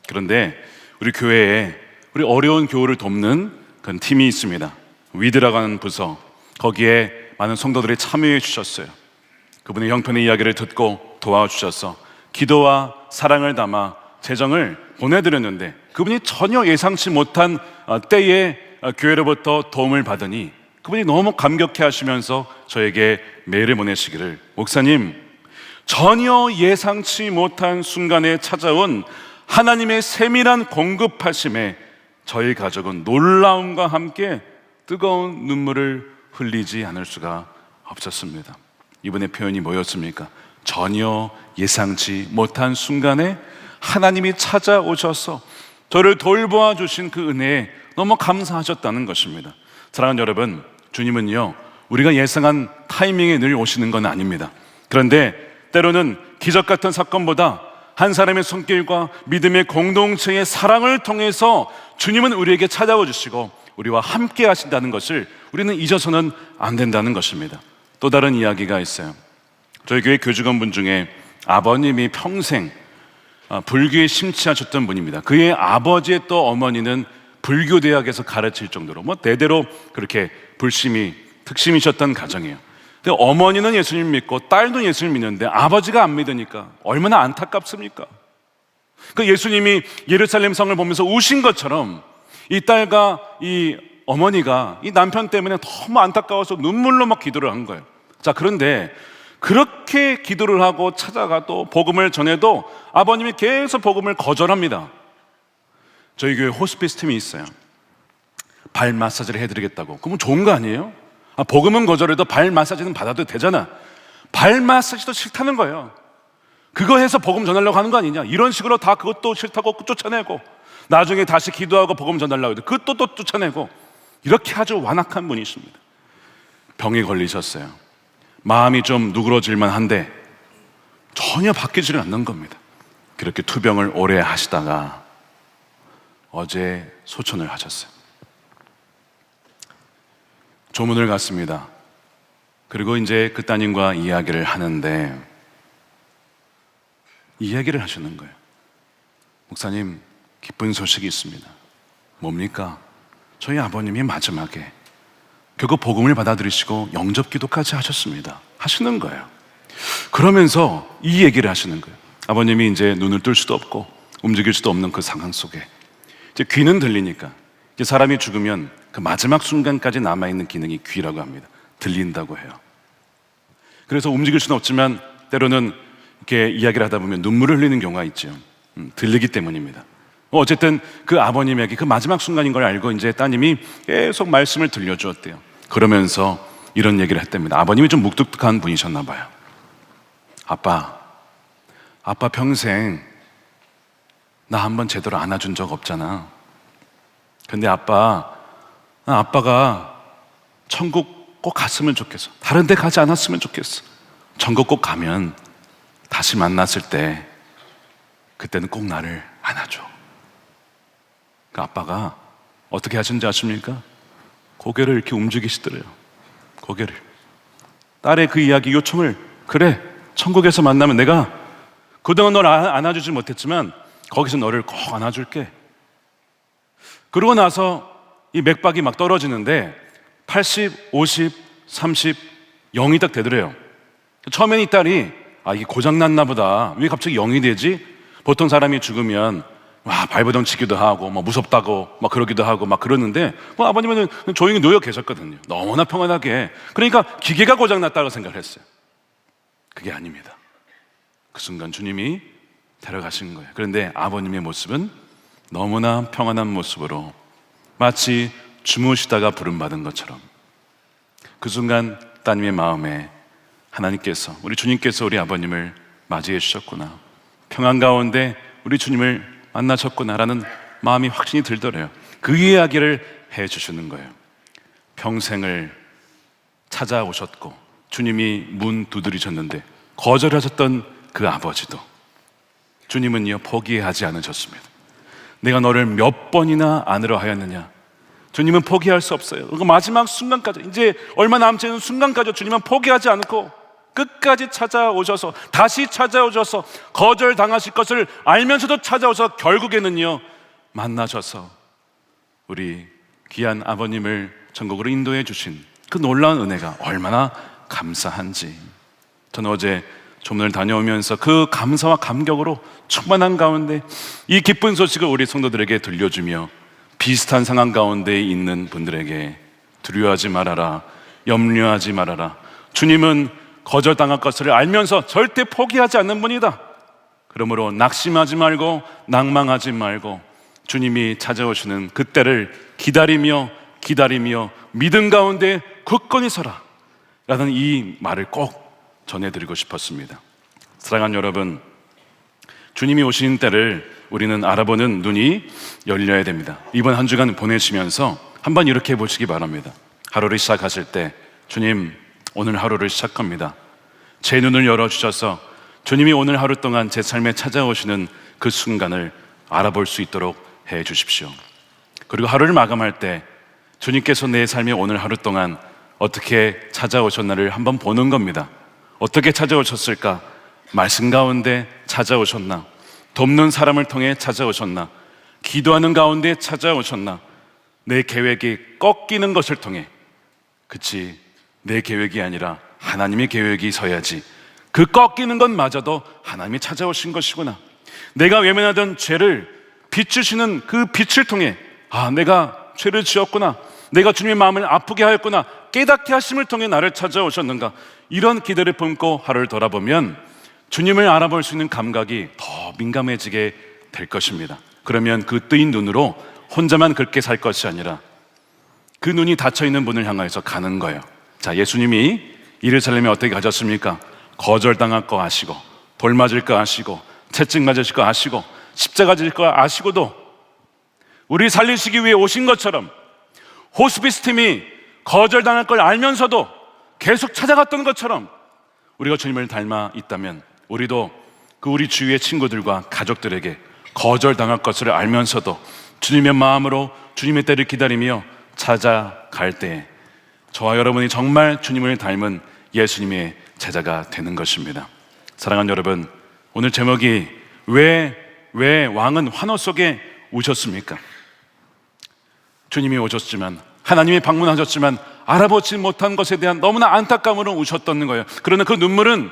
그런데 우리 교회에 우리 어려운 교우를 돕는 그런 팀이 있습니다. 위드라고 하는 부서, 거기에 많은 성도들이 참여해 주셨어요. 그분의 형편의 이야기를 듣고 도와주셔서 기도와 사랑을 담아 재정을 보내드렸는데 그분이 전혀 예상치 못한 때에 교회로부터 도움을 받으니 그분이 너무 감격해 하시면서 저에게 메일을 보내시기를, 목사님, 전혀 예상치 못한 순간에 찾아온 하나님의 세밀한 공급하심에 저희 가족은 놀라움과 함께 뜨거운 눈물을 흘리지 않을 수가 없었습니다. 이번에 표현이 뭐였습니까? 전혀 예상치 못한 순간에 하나님이 찾아오셔서 저를 돌보아 주신 그 은혜에 너무 감사하셨다는 것입니다. 사랑하는 여러분, 주님은요, 우리가 예상한 타이밍에 늘 오시는 건 아닙니다. 그런데 때로는 기적 같은 사건보다 한 사람의 손길과 믿음의 공동체의 사랑을 통해서 주님은 우리에게 찾아와 주시고 우리와 함께 하신다는 것을 우리는 잊어서는 안 된다는 것입니다. 또 다른 이야기가 있어요. 저희 교회 교직원분 중에 아버님이 평생 불교에 심취하셨던 분입니다. 그의 아버지의 또 어머니는 불교대학에서 가르칠 정도로 대대로 그렇게 특심이셨던 가정이에요. 근데 어머니는 예수님 믿고 딸도 예수님 믿는데 아버지가 안 믿으니까 얼마나 안타깝습니까? 그 예수님이 예루살렘 성을 보면서 우신 것처럼 이 딸과 이 어머니가 이 남편 때문에 너무 안타까워서 눈물로 막 기도를 한 거예요. 자, 그런데 그렇게 기도를 하고 찾아가 또 복음을 전해도 아버님이 계속 복음을 거절합니다. 저희 교회 호스피스 팀이 있어요. 발 마사지를 해드리겠다고. 그러면 좋은 거 아니에요? 복음은 거절해도 발 마사지는 받아도 되잖아. 발 마사지도 싫다는 거예요. 그거 해서 복음 전하려고 하는 거 아니냐. 이런 식으로 다 그것도 싫다고 쫓아내고 나중에 다시 기도하고 복음 전하려고 해도 그것도 또 쫓아내고 이렇게 아주 완악한 분이십니다. 병에 걸리셨어요. 마음이 좀 누그러질만 한데 전혀 바뀌지를 않는 겁니다. 그렇게 투병을 오래 하시다가 어제 소천을 하셨어요. 조문을 갔습니다. 그리고 이제 그 따님과 이야기를 하는데 이 얘기를 하시는 거예요. 목사님, 기쁜 소식이 있습니다. 뭡니까? 저희 아버님이 마지막에 결국 복음을 받아들이시고 영접 기도까지 하셨습니다. 하시는 거예요. 그러면서 이 얘기를 하시는 거예요. 아버님이 이제 눈을 뜰 수도 없고 움직일 수도 없는 그 상황 속에 이제 귀는 들리니까, 이제 사람이 죽으면 그 마지막 순간까지 남아있는 기능이 귀라고 합니다. 들린다고 해요. 그래서 움직일 수는 없지만 때로는 이렇게 이야기를 하다 보면 눈물을 흘리는 경우가 있죠. 들리기 때문입니다. 어쨌든 그 아버님에게 그 마지막 순간인 걸 알고 이제 따님이 계속 말씀을 들려주었대요. 그러면서 이런 얘기를 했답니다. 아버님이 좀 묵뚝뚝한 분이셨나 봐요. 아빠 평생 나 한번 제대로 안아준 적 없잖아. 근데 아빠가 천국 꼭 갔으면 좋겠어. 다른 데 가지 않았으면 좋겠어. 천국 꼭 가면 다시 만났을 때 그때는 꼭 나를 안아줘. 그 아빠가 어떻게 하신지 아십니까? 고개를 이렇게 움직이시더래요. 고개를. 딸의 그 이야기 요청을, 그래, 천국에서 만나면 내가 그동안 널 안아주지 못했지만 거기서 너를 꼭 안아줄게. 그러고 나서 이 맥박이 막 떨어지는데 80, 50, 30, 0이 딱 되더래요. 처음엔 이 딸이 이게 고장났나 보다. 왜 갑자기 0이 되지? 보통 사람이 죽으면 발버둥 치기도 하고 무섭다고 막 그러기도 하고 막 그러는데 아버님은 조용히 놓여 계셨거든요. 너무나 평안하게. 그러니까 기계가 고장났다고 생각을 했어요. 그게 아닙니다. 그 순간 주님이 데려가신 거예요. 그런데 아버님의 모습은 너무나 평안한 모습으로 마치 주무시다가 부름받은 것처럼, 그 순간 따님의 마음에 하나님께서, 우리 주님께서 우리 아버님을 맞이해 주셨구나, 평안 가운데 우리 주님을 만나셨구나라는 마음이 확신이 들더래요. 그 이야기를 해 주시는 거예요. 평생을 찾아오셨고 주님이 문 두드리셨는데 거절하셨던 그 아버지도 주님은요 포기하지 않으셨습니다. 내가 너를 몇 번이나 안으려 하였느냐. 주님은 포기할 수 없어요. 그 마지막 순간까지, 이제 얼마 남지 않은 순간까지 주님은 포기하지 않고 끝까지 찾아오셔서, 다시 찾아오셔서 거절당하실 것을 알면서도 찾아오셔서 결국에는요 만나셔서 우리 귀한 아버님을 천국으로 인도해 주신 그 놀라운 은혜가 얼마나 감사한지, 저는 어제 조문을 다녀오면서 그 감사와 감격으로 충만한 가운데 이 기쁜 소식을 우리 성도들에게 들려주며 비슷한 상황 가운데 있는 분들에게 두려워하지 말아라, 염려하지 말아라. 주님은 거절당할 것을 알면서 절대 포기하지 않는 분이다. 그러므로 낙심하지 말고 낭망하지 말고 주님이 찾아오시는 그때를 기다리며 믿음 가운데 굳건히 서라 라는 이 말을 꼭 전해드리고 싶었습니다. 사랑하는 여러분, 주님이 오신 때를 우리는 알아보는 눈이 열려야 됩니다. 이번 한 주간 보내시면서 한번 이렇게 해보시기 바랍니다. 하루를 시작하실 때, 주님, 오늘 하루를 시작합니다. 제 눈을 열어주셔서 주님이 오늘 하루 동안 제 삶에 찾아오시는 그 순간을 알아볼 수 있도록 해 주십시오. 그리고 하루를 마감할 때 주님께서 내 삶에 오늘 하루 동안 어떻게 찾아오셨나를 한번 보는 겁니다. 어떻게 찾아오셨을까? 말씀 가운데 찾아오셨나? 돕는 사람을 통해 찾아오셨나? 기도하는 가운데 찾아오셨나? 내 계획이 꺾이는 것을 통해, 그치, 내 계획이 아니라 하나님의 계획이 서야지. 그 꺾이는 것마저도 하나님이 찾아오신 것이구나. 내가 외면하던 죄를 비추시는 그 빛을 통해 내가 죄를 지었구나, 내가 주님의 마음을 아프게 하였구나 깨닫게 하심을 통해 나를 찾아오셨는가. 이런 기대를 품고 하루를 돌아보면 주님을 알아볼 수 있는 감각이 더 민감해지게 될 것입니다. 그러면 그 뜨인 눈으로 혼자만 그렇게 살 것이 아니라 그 눈이 닫혀있는 분을 향해서 가는 거예요. 자, 예수님이 예루살렘에 어떻게 가셨습니까? 거절당할 거 아시고, 돌 맞을 거 아시고, 채찍 맞으실 거 아시고, 십자가 질 거 아시고도 우리 살리시기 위해 오신 것처럼 호스피스 팀이 거절당할 걸 알면서도 계속 찾아갔던 것처럼 우리가 주님을 닮아 있다면 우리도 그 우리 주위의 친구들과 가족들에게 거절당할 것을 알면서도 주님의 마음으로 주님의 때를 기다리며 찾아갈 때 저와 여러분이 정말 주님을 닮은 예수님의 제자가 되는 것입니다. 사랑하는 여러분, 오늘 제목이 왜 왕은 환호 속에 우셨습니까? 주님이 오셨지만, 하나님이 방문하셨지만 알아보지 못한 것에 대한 너무나 안타까움으로 우셨던 거예요. 그러나 그 눈물은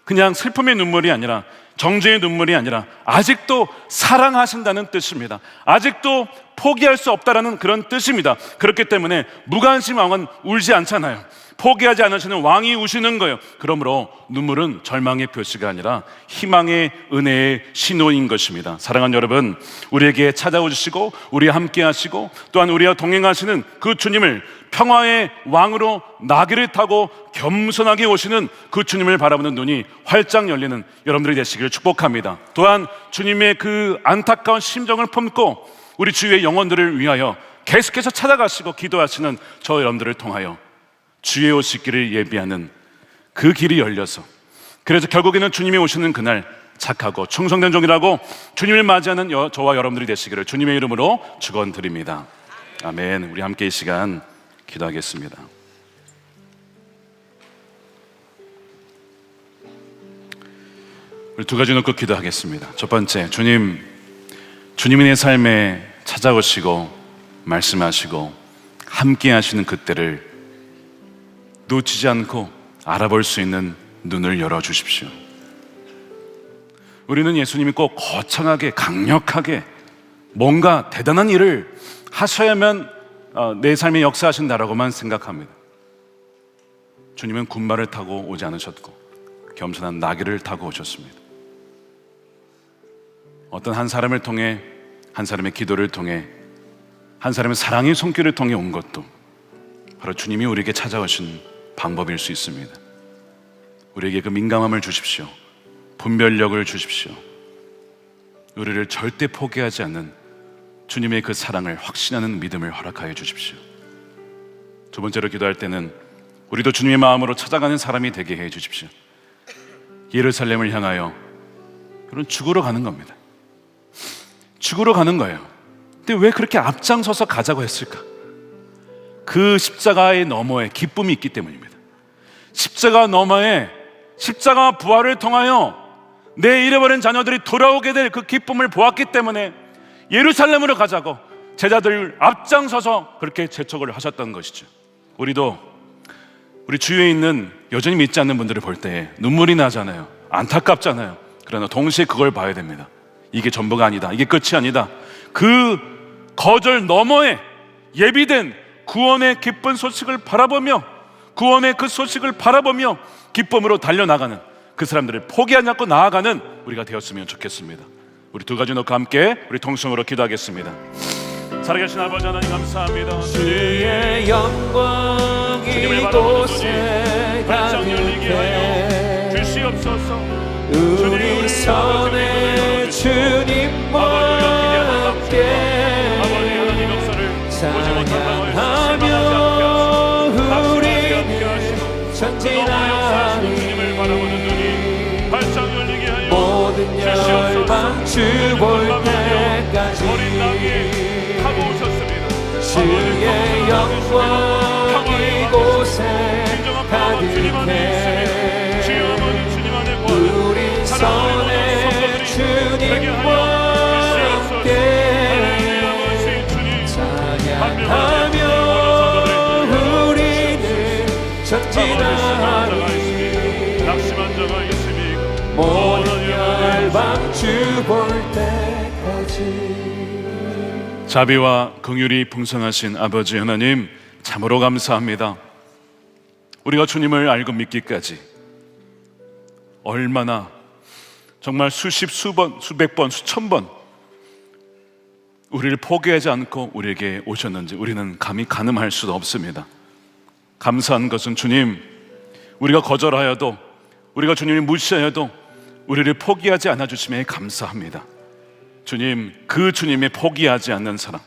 그냥 슬픔의 눈물이 아니라, 정죄의 눈물이 아니라 아직도 사랑하신다는 뜻입니다. 아직도 포기할 수 없다라는 그런 뜻입니다. 그렇기 때문에 무관심 왕은 울지 않잖아요. 포기하지 않으시는 왕이 우시는 거예요. 그러므로 눈물은 절망의 표시가 아니라 희망의 은혜의 신호인 것입니다. 사랑하는 여러분, 우리에게 찾아오시고 우리와 함께 하시고 또한 우리와 동행하시는 그 주님을, 평화의 왕으로 나귀를 타고 겸손하게 오시는 그 주님을 바라보는 눈이 활짝 열리는 여러분들이 되시기를 축복합니다. 또한 주님의 그 안타까운 심정을 품고 우리 주위의 영혼들을 위하여 계속해서 찾아가시고 기도하시는 저 여러분들을 통하여 주의 오실 길을 예비하는 그 길이 열려서, 그래서 결국에는 주님이 오시는 그날 착하고 충성된 종이라고 주님을 맞이하는 저와 여러분들이 되시기를 주님의 이름으로 축원드립니다. 아멘. 우리 함께 이 시간 기도하겠습니다. 우리 두 가지 놓고 기도하겠습니다. 첫 번째, 주님이 내 삶에 찾아오시고 말씀하시고 함께 하시는 그때를 놓치지 않고 알아볼 수 있는 눈을 열어주십시오. 우리는 예수님이 꼭 거창하게 강력하게 뭔가 대단한 일을 하셔야만 내 삶에 역사하신다라고만 생각합니다. 주님은 군마를 타고 오지 않으셨고 겸손한 나귀를 타고 오셨습니다. 어떤 한 사람을 통해, 한 사람의 기도를 통해, 한 사람의 사랑의 손길을 통해 온 것도 바로 주님이 우리에게 찾아오신 방법일 수 있습니다. 우리에게 그 민감함을 주십시오. 분별력을 주십시오. 우리를 절대 포기하지 않는 주님의 그 사랑을 확신하는 믿음을 허락하여 주십시오. 두 번째로 기도할 때는 우리도 주님의 마음으로 찾아가는 사람이 되게 해 주십시오. 예루살렘을 향하여, 그런 죽으러 가는 겁니다. 죽으러 가는 거예요. 근데 왜 그렇게 앞장서서 가자고 했을까? 그 십자가의 너머에 기쁨이 있기 때문입니다. 십자가 너머에, 십자가 부활을 통하여 내 잃어버린 자녀들이 돌아오게 될 그 기쁨을 보았기 때문에 예루살렘으로 가자고 제자들 앞장서서 그렇게 재촉을 하셨던 것이죠. 우리도 우리 주위에 있는 여전히 믿지 않는 분들을 볼 때 눈물이 나잖아요. 안타깝잖아요. 그러나 동시에 그걸 봐야 됩니다. 이게 전부가 아니다. 이게 끝이 아니다. 그 거절 너머에 예비된 구원의 기쁜 소식을 바라보며, 구원의 그 소식을 바라보며 기쁨으로 달려나가는 그 사람들을 포기하지 않고 나아가는 우리가 되었으면 좋겠습니다. 우리 두 가지 놓고 함께 우리 통성으로 기도하겠습니다. 살아계신 아버지 하나님 감사합니다. 주의 영광 이곳에 열리게 하여 주시옵소서. 우리 손에 주님과 함께 찬양하며 우리는 전진하니 모든 열방 주볼 때까지 주의 영광 이곳에 가득해 우리 손에 주님과 함께 찬양하며 우리는 전진하니 모든 열방 주볼 때까지. 자비와 긍휼이 풍성하신 아버지 하나님, 참으로 감사합니다. 우리가 주님을 알고 믿기까지 얼마나, 정말 수십, 수번, 수백 번, 수천 번 우리를 포기하지 않고 우리에게 오셨는지 우리는 감히 가늠할 수도 없습니다. 감사한 것은 주님, 우리가 거절하여도, 우리가 주님을 무시하여도 우리를 포기하지 않아 주심에 감사합니다. 주님, 그 주님의 포기하지 않는 사랑,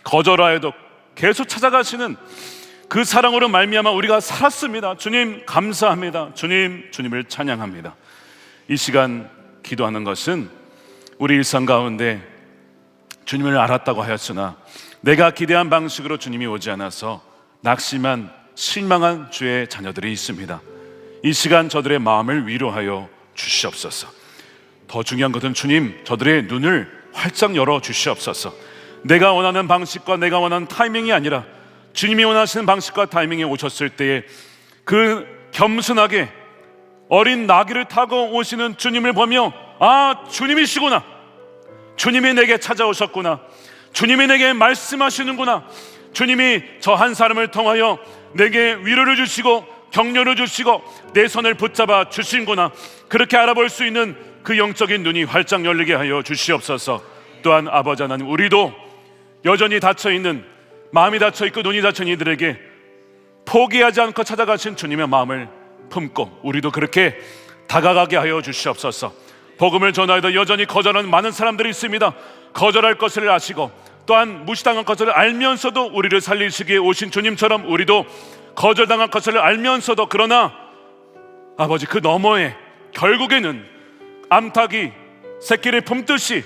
거절하여도 계속 찾아가시는 그 사랑으로 말미암아 우리가 살았습니다. 주님 감사합니다. 주님을 찬양합니다. 이 시간 기도하는 것은 우리 일상 가운데 주님을 알았다고 하였으나 내가 기대한 방식으로 주님이 오지 않아서 낙심한, 실망한 주의 자녀들이 있습니다. 이 시간 저들의 마음을 위로하여 주시옵소서. 더 중요한 것은 주님, 저들의 눈을 활짝 열어 주시옵소서. 내가 원하는 방식과 내가 원하는 타이밍이 아니라 주님이 원하시는 방식과 타이밍에 오셨을 때에 그 겸손하게 어린 나귀를 타고 오시는 주님을 보며, 아, 주님이시구나, 주님이 내게 찾아오셨구나, 주님이 내게 말씀하시는구나, 주님이 저 한 사람을 통하여 내게 위로를 주시고 격려를 주시고 내 손을 붙잡아 주신구나, 그렇게 알아볼 수 있는 그 영적인 눈이 활짝 열리게 하여 주시옵소서. 또한 아버지 하나님, 우리도 여전히 닫혀있는, 마음이 닫혀있고 눈이 닫힌 이들에게 포기하지 않고 찾아가신 주님의 마음을 품고 우리도 그렇게 다가가게 하여 주시옵소서. 복음을 전하여도 여전히 거절하는 많은 사람들이 있습니다. 거절할 것을 아시고 또한 무시당한 것을 알면서도 우리를 살리시기에 오신 주님처럼 우리도 거절당한 것을 알면서도, 그러나 아버지 그 너머에 결국에는 암탉이 새끼를 품듯이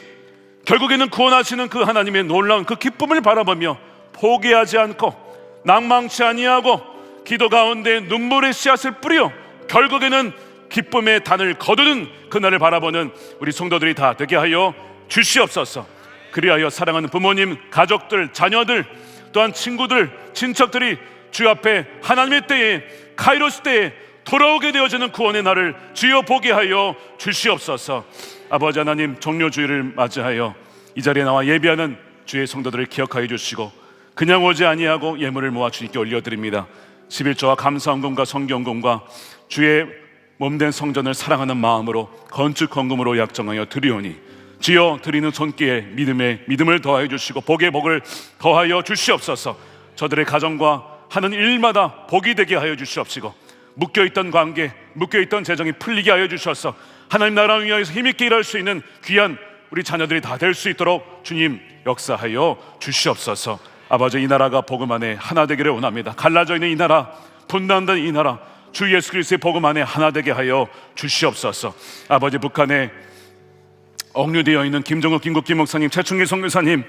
결국에는 구원하시는 그 하나님의 놀라운 그 기쁨을 바라보며 포기하지 않고 낭망치 아니하고 기도 가운데 눈물의 씨앗을 뿌려 결국에는 기쁨의 단을 거두는 그날을 바라보는 우리 성도들이 다 되게 하여 주시옵소서. 그리하여 사랑하는 부모님, 가족들, 자녀들, 또한 친구들, 친척들이 주 앞에 하나님의 때에, 카이로스 때에 돌아오게 되어지는 구원의 날을 주여 보게 하여 주시옵소서. 아버지 하나님, 종료주일을 맞이하여 이 자리에 나와 예배하는 주의 성도들을 기억하여 주시고 그냥 오지 아니하고 예물을 모아 주님께 올려드립니다. 11조와 감사헌금과 성경금과 주의 몸된 성전을 사랑하는 마음으로 건축 헌금으로 약정하여 드리오니 주여 드리는 손길에 믿음을 더하여 주시고 복의 복을 더하여 주시옵소서. 저들의 가정과 하는 일마다 복이 되게 하여 주시옵시고 묶여있던 관계, 묶여있던 재정이 풀리게 하여 주셔서 하나님 나라를 위하여서 힘있게 일할 수 있는 귀한 우리 자녀들이 다 될 수 있도록 주님 역사하여 주시옵소서. 아버지, 이 나라가 복음 안에 하나 되기를 원합니다. 갈라져 있는 이 나라, 분단된 이 나라, 주 예수 그리스도의 복음 안에 하나 되게 하여 주시옵소서. 아버지, 북한에 억류되어 있는 김정욱 김국기 목사님, 최충기 선교사님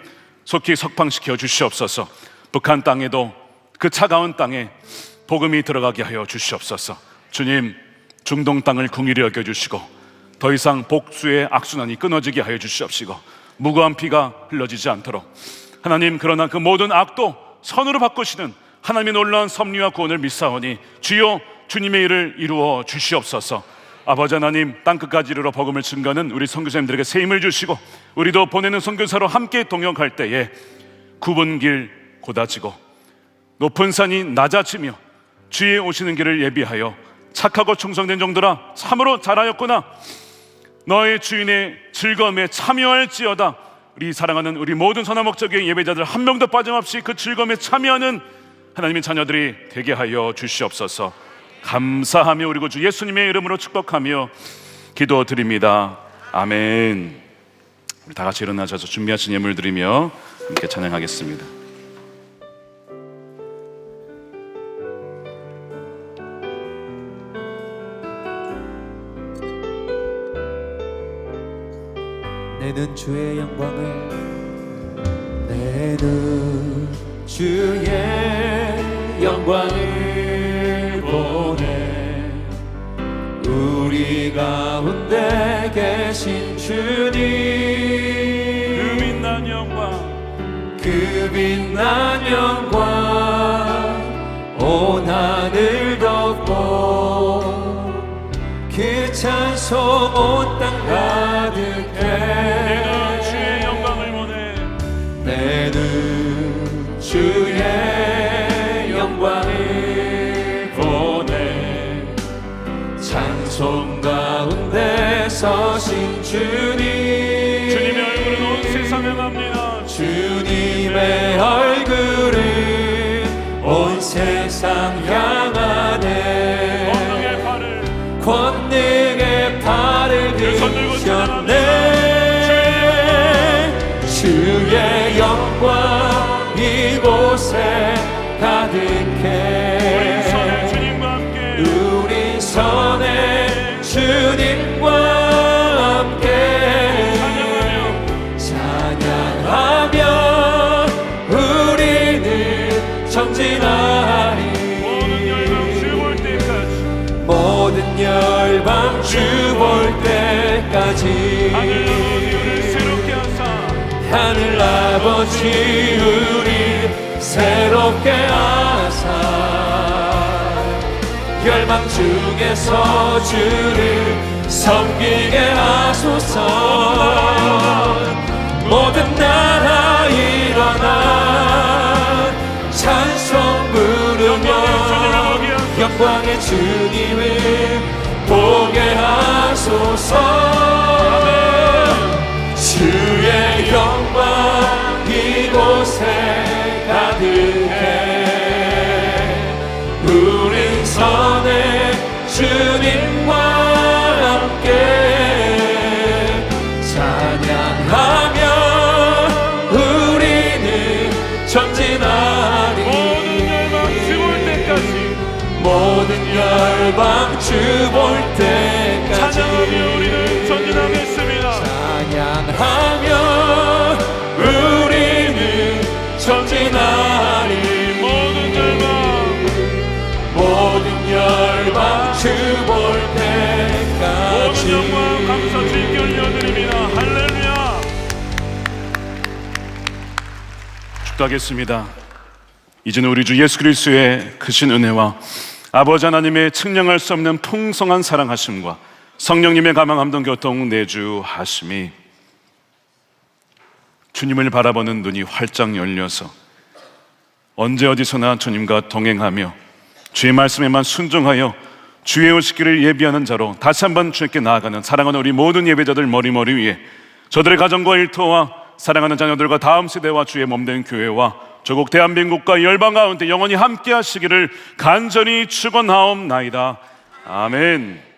속히 석방시켜 주시옵소서. 북한 땅에도 그 차가운 땅에 복음이 들어가게 하여 주시옵소서. 주님, 중동 땅을 궁일히 여겨주시고 더 이상 복수의 악순환이 끊어지게 하여 주시옵시고 무고한 피가 흘러지지 않도록 하나님, 그러나 그 모든 악도 선으로 바꾸시는 하나님의 놀라운 섭리와 구원을 믿사오니 주여 주님의 일을 이루어 주시옵소서. 아버지 하나님, 땅끝까지 이르러 복음을 증거하는 우리 선교사님들에게 새 힘을 주시고 우리도 보내는 선교사로 함께 동역할 때에 굽은 길 곧아지고 높은 산이 낮아지며 주의 오시는 길을 예비하여 착하고 충성된 종들아 참으로 잘하였구나, 너의 주인의 즐거움에 참여할지어다. 우리 사랑하는 우리 모든 선한 목적의 예배자들 한 명도 빠짐없이 그 즐거움에 참여하는 하나님의 자녀들이 되게 하여 주시옵소서. 감사하며 우리 구주 예수님의 이름으로 축복하며 기도드립니다. 아멘. 우리 다 같이 일어나셔서 준비하신 예물 드리며 함께 찬양하겠습니다. 내 눈 주의 영광을, 내 눈 주의 영광을 보네. 우리 가운데 계신 주님, 그 빛난 영광, 그 빛난 영광 온 하늘 덮고 그 찬송 온 땅 가득해. 내가 주의 영광을 보내, 내 눈 주의 영광을 보내. 찬송 가운데 서신 주님, 주님의 얼굴은 온 세상에 납니다. 주님의 얼굴은 온 세상 향하네. 권능의 팔을 드셨네. 주의 영광 이곳에 가득해. 우린 선의 주님과 함께, 우린 선의 주님과 함께 찬양하며 우리는 전진하리. 모든 열방 주의 볼 때까지, 모든 열방 주 볼 때까지 하늘 아버지 우리 새롭게 하사 열방 중에서 주를 섬기게 하소서. 모든 나라 일어나 찬송 부르며 영광의 주님을 보게 하소서. 주의 영광 이곳에 가득해 우린 선의 주님과 함께 찬양하며 우리는 전진하리. 모든 열방 주 볼 때까지 찬양하며 우리는 전진하겠습니다. 찬양하며 우리는 전진하리. 모든 열방 주 볼 때까지 모든 영광 감사 주님께 올려드립니다. 할렐루야. 축도하겠습니다. 이제는 우리 주 예수 그리스도의 크신 은혜와 아버지 하나님의 측량할 수 없는 풍성한 사랑하심과 성령님의 감화감동 교통 내주하심이 주님을 바라보는 눈이 활짝 열려서 언제 어디서나 주님과 동행하며 주의 말씀에만 순종하여 주의 오시기를 예비하는 자로 다시 한번 주님께 나아가는 사랑하는 우리 모든 예배자들 머리 위에 저들의 가정과 일터와 사랑하는 자녀들과 다음 세대와 주의 몸된 교회와 조국 대한민국과 열방 가운데 영원히 함께 하시기를 간절히 축원하옵나이다. 아멘.